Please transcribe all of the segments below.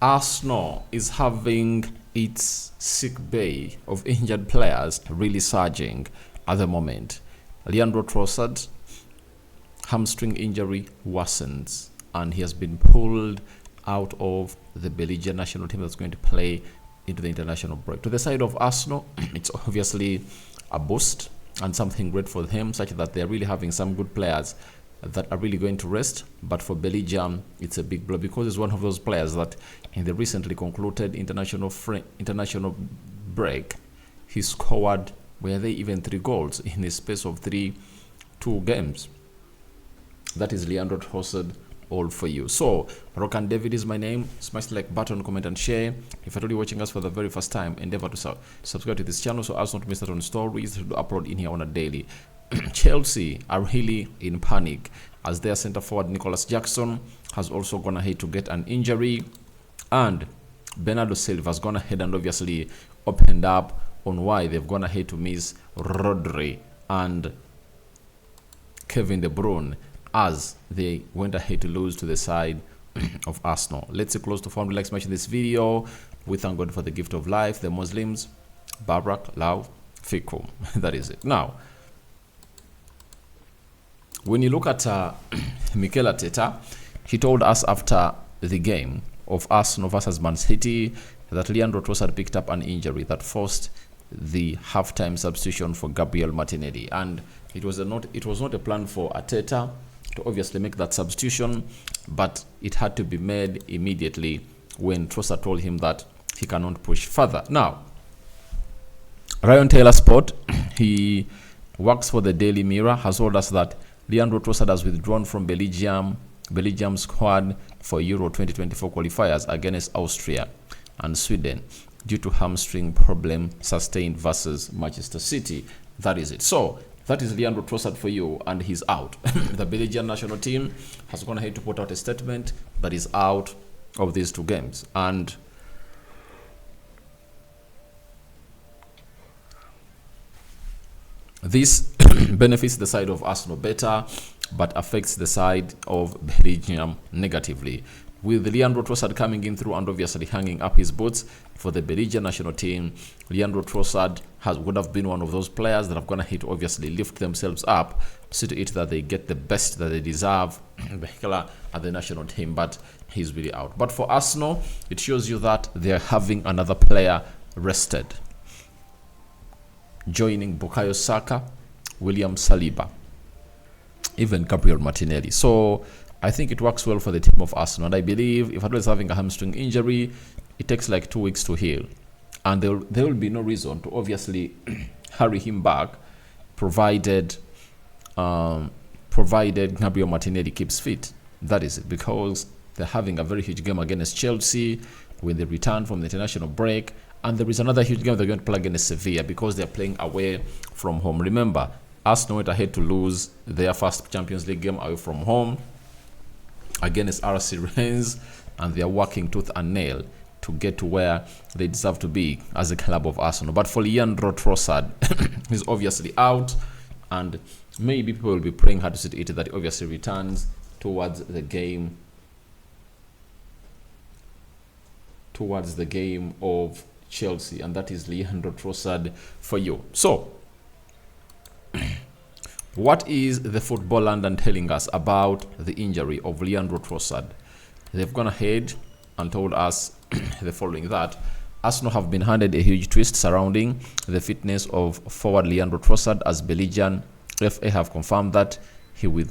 Arsenal is having its sick bay of injured players really surging at the moment. Leandro Trossard, hamstring injury worsens, and he has been pulled out of the Belgian national team that's going to play into the international break. To the side of Arsenal, it's obviously a boost and something great for them, such that they're really having some good players that are really going to rest. But for Belgium, it's a big blow because it's one of those players that in the recently concluded international break, he scored, were they even 3 goals in the space of 2 games. That is Leandro Trossard, all for you. So Rokani David is my name. Smash the like button, comment and share. If you're already watching us for the very first time, endeavor to subscribe to this channel so as not to miss out on stories to upload in here on a daily. Chelsea are really in panic as their center forward Nicolas Jackson has also gone ahead to get an injury, and Bernardo Silva has gone ahead and obviously opened up on why they've gone ahead to miss Rodri and Kevin De Bruyne as they went ahead to lose to the side of Arsenal. Let's say close to 400 likes matching this video. We thank God for the gift of life, the Muslims, Barak, Law, Fikum. That is it. Now, when you look at Mikel Arteta, he told us after the game of Arsenal versus Man City that Leandro Trossard picked up an injury that forced the halftime substitution for Gabriel Martinelli, and it was not a plan for Arteta to obviously make that substitution, but it had to be made immediately when Trossard told him that he cannot push further. Now, Ryan Taylor Sport, he works for the Daily Mirror, has told us that Leandro Trossard has withdrawn from Belgium's squad for Euro 2024 qualifiers against Austria and Sweden due to hamstring problem sustained versus Manchester City. That is it. So that is Leandro Trossard for you, and he's out. The Belgian national team has gone ahead to put out a statement that is out of these 2 games, and this benefits the side of Arsenal better, but affects the side of Belgium negatively. With Leandro Trossard coming in through and obviously hanging up his boots for the Belgian national team, Leandro Trossard would have been one of those players that have gone ahead to obviously lift themselves up, see to it that they get the best that they deserve at the national team, but he's really out. But for Arsenal, it shows you that they're having another player rested, joining Bukayo Saka, William Saliba, even Gabriel Martinelli. So I think it works well for the team of Arsenal, and I believe if Adwa is having a hamstring injury, it takes like 2 weeks to heal, and there will be no reason to obviously hurry him back, provided Gabriel Martinelli keeps fit. That is it, because they're having a very huge game against Chelsea when they return from the international break, and there is another huge game they're going to play against Sevilla because they're playing away from home. Remember, Arsenal went ahead to lose their first Champions League game away from home against RC Rennes, and they are working tooth and nail to get to where they deserve to be as a club of Arsenal. But for Leandro Trossard, he's obviously out, and maybe people will be praying hard to see it that he obviously returns towards the game of Chelsea, and that is Leandro Trossard for you. So what is the Football London telling us about the injury of Leandro Trossard? They've gone ahead and told us the following: that Arsenal have been handed a huge twist surrounding the fitness of forward Leandro Trossard, as Belgian FA have confirmed that he will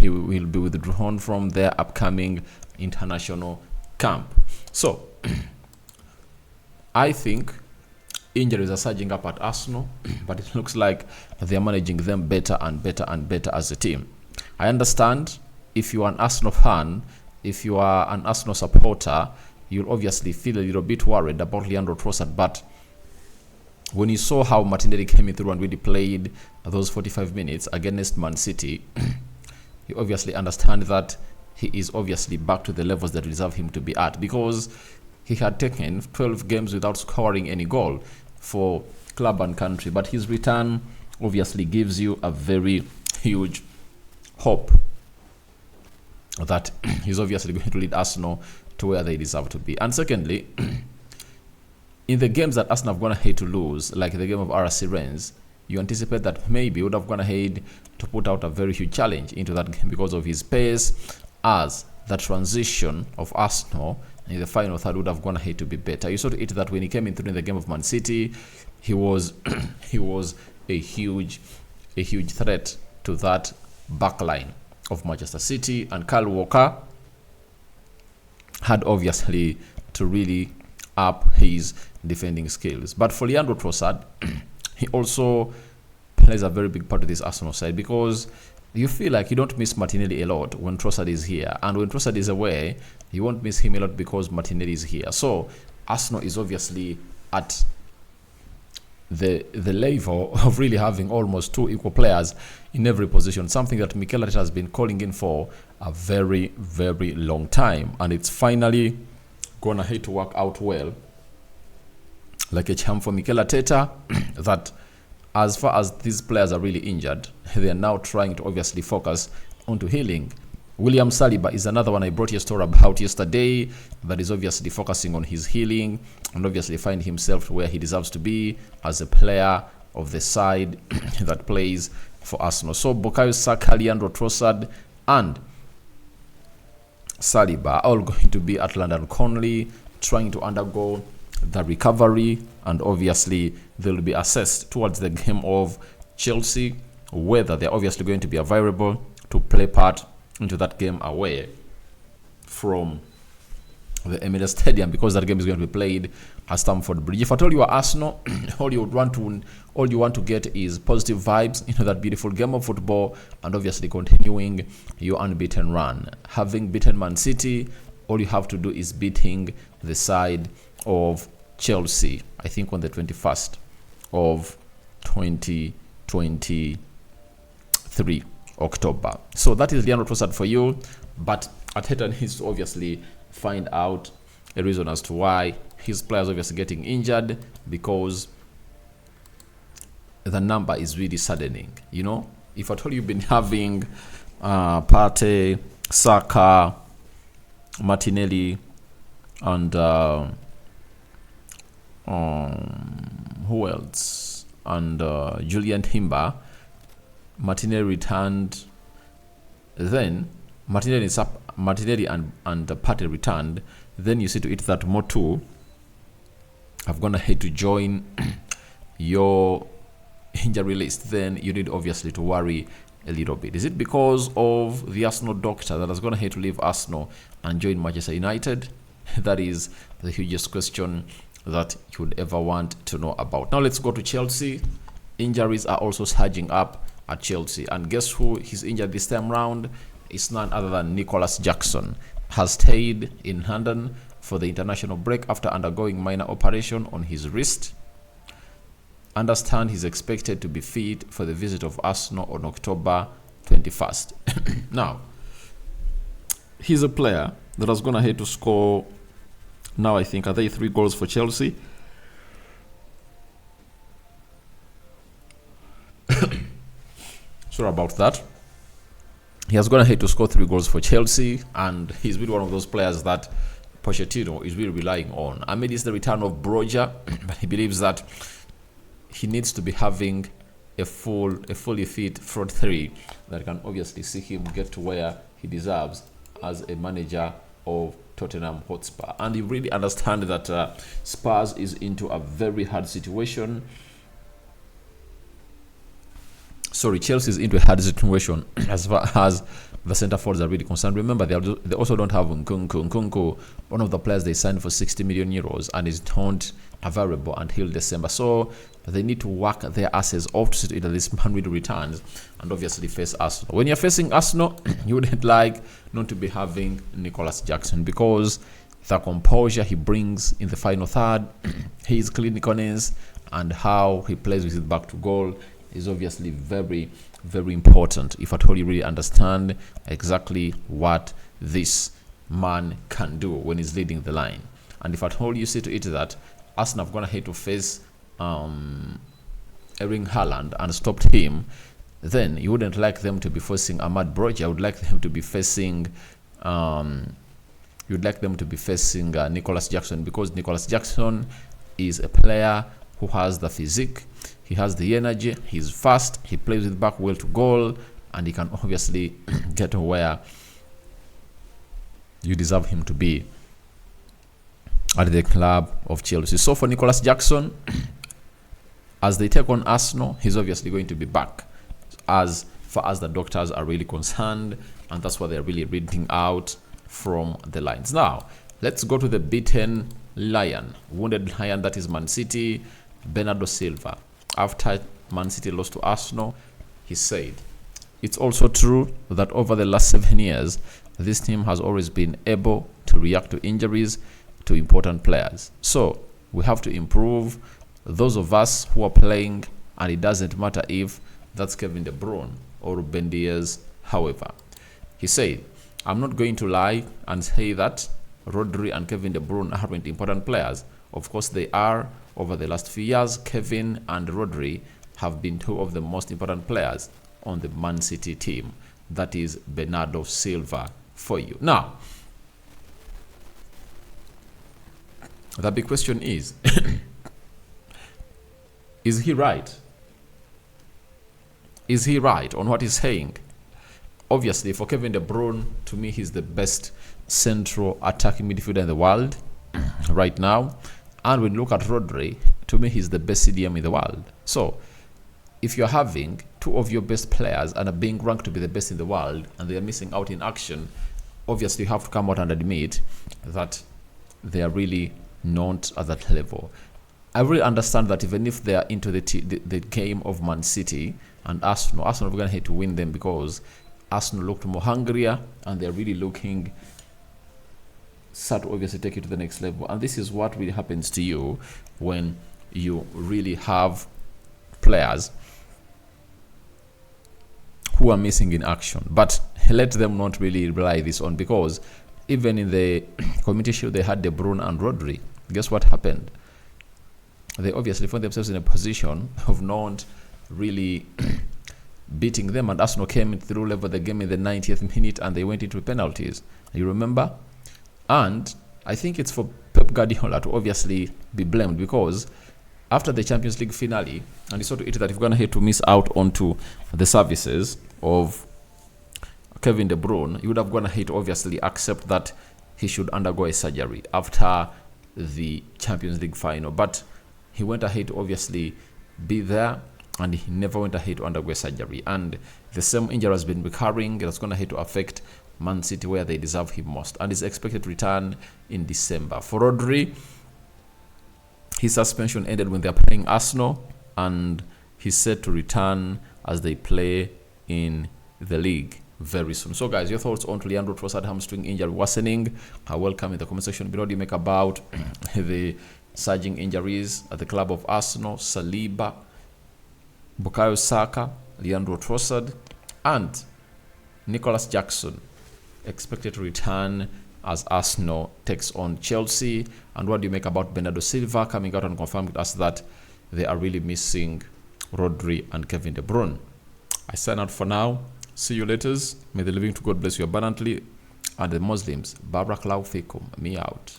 be withdrawn from their upcoming international camp. So I think injuries are surging up at Arsenal, but it looks like they're managing them better and better and better as a team. I understand if you are an Arsenal fan, if you are an Arsenal supporter, you'll obviously feel a little bit worried about Leandro Trossard, but when you saw how Martinelli came in through and really played those 45 minutes against Man City, you obviously understand that he is obviously back to the levels that deserve him to be at, because he had taken 12 games without scoring any goal for club and country. But his return obviously gives you a very huge hope that he's obviously going to lead Arsenal to where they deserve to be. And secondly, in the games that Arsenal have gone ahead to lose, like the game of RC Rennes, you anticipate that maybe he would have gone ahead to put out a very huge challenge into that game because of his pace, as the transition of Arsenal in the final third would have gone ahead to be better. You saw it that when he came in through in the game of Man City, he was he was a huge threat to that back line of Manchester City, and Kyle Walker had obviously to really up his defending skills. But for Leandro Trossard, he also plays a very big part of this Arsenal side, because you feel like you don't miss Martinelli a lot when Trossard is here, and when Trossard is away, you won't miss him a lot because Martinelli is here. So Arsenal is obviously at the level of really having almost two equal players in every position, something that Mikel Arteta has been calling in for a very, very long time, and it's finally gonna hit to work out well, like a charm for Mikel Arteta, that as far as these players are really injured, they are now trying to obviously focus onto healing. William Saliba is another one I brought your story about yesterday, that is obviously focusing on his healing and obviously find himself where he deserves to be as a player of the side that plays for Arsenal. So Bukayo Saka, Leandro Trossard, and Saliba are all going to be at London Conley, trying to undergo the recovery, and obviously they'll be assessed towards the game of Chelsea, whether they're obviously going to be available to play part into that game away from the Emirates Stadium, because that game is going to be played at Stamford Bridge. If I told you are Arsenal, all you want to get is positive vibes into that beautiful game of football, and obviously continuing your unbeaten run. Having beaten Man City, all you have to do is beating the side of Chelsea, I think on the 21st of 2023 October. So that is Leandro Trossard for you, but Arteta needs to obviously find out a reason as to why his players obviously getting injured, because the number is really saddening. You know, if at all you've been having Partey, Saka, Martinelli, and who else? And Julian Timber. Martinelli returned. Then Martinelli and Partey returned. Then you see to it that Motu have gone ahead to join your injury list. Then you need obviously to worry a little bit. Is it because of the Arsenal doctor that has gone ahead to leave Arsenal and join Manchester United? That is the hugest question that you would ever want to know about. Now let's go to Chelsea. Injuries are also surging up at Chelsea, and guess who is injured this time round? It's none other than Nicolas Jackson. Has stayed in London for the international break after undergoing minor operation on his wrist. Understand he's expected to be fit for the visit of Arsenal on October 21st. Now, he's a player that has gone ahead to score, now I think, are they 3 goals for Chelsea? Sorry about that. He has gone ahead to score 3 goals for Chelsea, and he's been one of those players that Pochettino is really relying on. Amid the return of Broja, but he believes that he needs to be having a fully fit front three that can obviously see him get to where he deserves as a manager of Tottenham Hotspur. And you really understand that Spurs is into a very hard situation. Chelsea is into a hard situation as far as the centre forwards are really concerned. Remember, they also don't have Nkunku. Nkunku, one of the players they signed for 60 million euros, and is not available until December. So they need to work their asses off to see either this man really returns and obviously face Arsenal. When you're facing Arsenal, you wouldn't like not to be having Nicolas Jackson, because the composure he brings in the final third, his clinicalness, and how he plays with his back to goal is obviously very, very important if at all you really understand exactly what this man can do when he's leading the line. And if at all you see to it that Arsenal have gone ahead to face Erling Haaland and stopped him, then you wouldn't like them to be facing Ahmad Broja. I would like them to be facing you'd like them to be facing Nicolas Jackson, because Nicolas Jackson is a player who has the physique, he has the energy, he's fast, he plays with back well to goal, and he can obviously get to where you deserve him to be at the club of Chelsea. So for Nicolas Jackson, as they take on Arsenal, he's obviously going to be back as far as the doctors are really concerned, and that's what they're really reading out from the lines. Now, let's go to the beaten lion, wounded lion, that is Man City. Bernardo Silva, after Man City lost to Arsenal, he said, "It's also true that over the last 7 years, this team has always been able to react to injuries to important players. So we have to improve. Those of us who are playing, and it doesn't matter if that's Kevin De Bruyne or Ruben Dias. However," he said, "I'm not going to lie and say that Rodri and Kevin De Bruyne aren't important players. Of course they are. Over the last few years, Kevin and Rodri have been two of the most important players on the Man City team." That is Bernardo Silva for you. Now, the big question is, is he right? Is he right on what he's saying? Obviously, for Kevin De Bruyne, to me, he's the best central attacking midfielder in the world right now. And when you look at Rodri, to me, he's the best CDM in the world. So, if you're having two of your best players and are being ranked to be the best in the world, and they are missing out in action, obviously you have to come out and admit that they are really not at that level. I really understand that even if they are into the game of Man City and Arsenal are going to hate to win them, because Arsenal looked more hungrier and they're really looking set to obviously take you to the next level. And this is what really happens to you when you really have players who are missing in action. But let them not really rely this on, because even in the community shield they had De Bruyne and Rodri. Guess what happened? They obviously found themselves in a position of not really beating them, and Arsenal came through, level the game in the 90th minute, and they went into penalties. You remember? And I think it's for Pep Guardiola to obviously be blamed, because after the Champions League finale, and he saw to it that if we're going to hate to miss out onto the services of Kevin De Bruyne, you would have gone ahead to obviously accept that he should undergo a surgery after the Champions League final. But he went ahead to obviously be there, and he never went ahead to undergo a surgery. And the same injury has been recurring. It's going ahead to affect Man City where they deserve him most, and is expected to return in December. For Rodri, his suspension ended when they're playing Arsenal, and he's set to return as they play in the league very soon. So guys, your thoughts on Leandro Trossard hamstring injury worsening are welcome in the comment section below. What do you make about the surging injuries at the club of Arsenal? Saliba, Bukayo Saka, Leandro Trossard, and Nicolas Jackson expected to return as Arsenal takes on Chelsea. And what do you make about Bernardo Silva coming out and confirming with us that they are really missing Rodri and Kevin De Bruyne? I sign out for now. See you later. May the living to God bless you abundantly, and the Muslims, Barakallahu fikum. Me out.